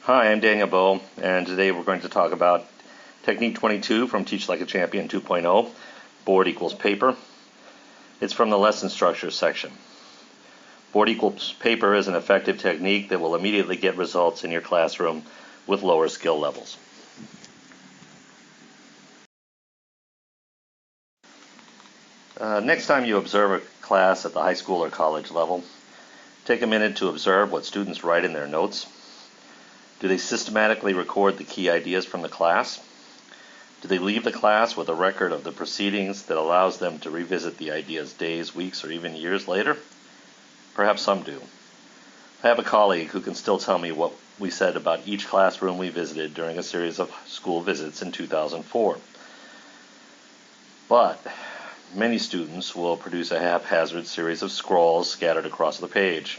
Hi, I'm Daniel Bowe, and today we're going to talk about Technique 22 from Teach Like a Champion 2.0, Board equals paper. It's from the lesson structure section. Board equals paper is an effective technique that will immediately get results in your classroom with lower skill levels. Next time you observe a class at the high school or college level, take a minute to observe what students write in their notes. Do they systematically record the key ideas from the class? Do they leave the class with a record of the proceedings that allows them to revisit the ideas days, weeks, or even years later? Perhaps some do. I have a colleague who can still tell me what we said about each classroom we visited during a series of school visits in 2004. But many students will produce a haphazard series of scrawls scattered across the page.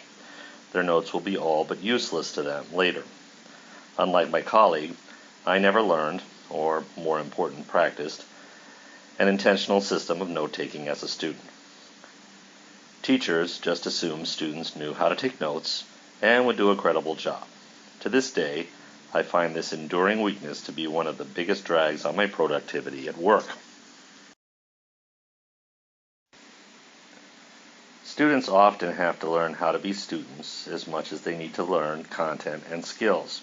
Their notes will be all but useless to them later. Unlike my colleague, I never learned, or more important, practiced, an intentional system of note-taking as a student. Teachers just assumed students knew how to take notes and would do a credible job. To this day, I find this enduring weakness to be one of the biggest drags on my productivity at work. Students often have to learn how to be students as much as they need to learn content and skills.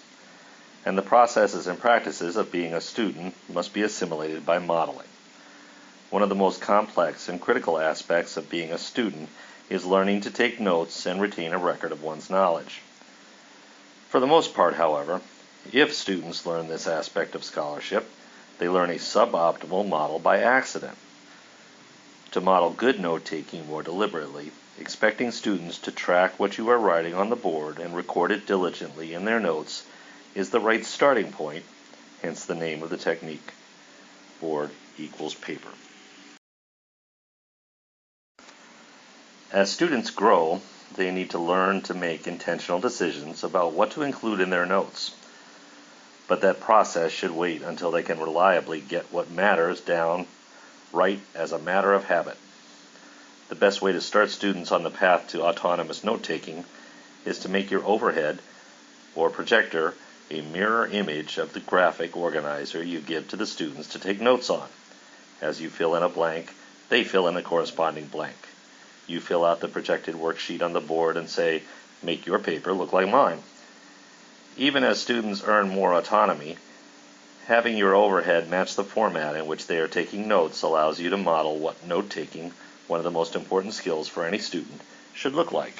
And the processes and practices of being a student must be assimilated by modeling. One of the most complex and critical aspects of being a student is learning to take notes and retain a record of one's knowledge. For the most part, however, if students learn this aspect of scholarship, they learn a suboptimal model by accident. To model good note-taking more deliberately, expecting students to track what you are writing on the board and record it diligently in their notes is the right starting point, hence the name of the technique. Board equals paper. As students grow, they need to learn to make intentional decisions about what to include in their notes. But that process should wait until they can reliably get what matters down right as a matter of habit. The best way to start students on the path to autonomous note-taking is to make your overhead or projector a mirror image of the graphic organizer you give to the students to take notes on. As you fill in a blank, they fill in a corresponding blank. You fill out the projected worksheet on the board and say, "Make your paper look like mine." Even as students earn more autonomy, having your overhead match the format in which they are taking notes allows you to model what note-taking, one of the most important skills for any student, should look like.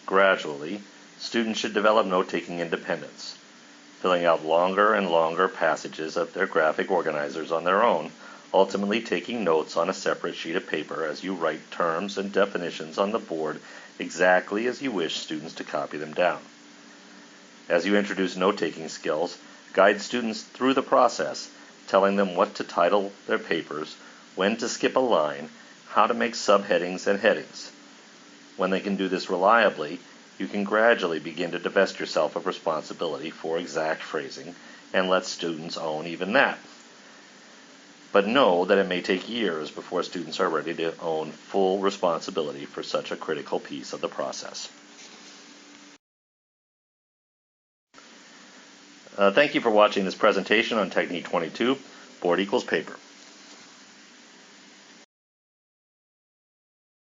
Gradually, students should develop note-taking independence, filling out longer and longer passages of their graphic organizers on their own, ultimately taking notes on a separate sheet of paper as you write terms and definitions on the board exactly as you wish students to copy them down. As you introduce note-taking skills, guide students through the process, telling them what to title their papers, when to skip a line, how to make subheadings and headings. When they can do this reliably, you can gradually begin to divest yourself of responsibility for exact phrasing and let students own even that. But know that it may take years before students are ready to own full responsibility for such a critical piece of the process. Thank you for watching this presentation on Technique 22, Board equals paper.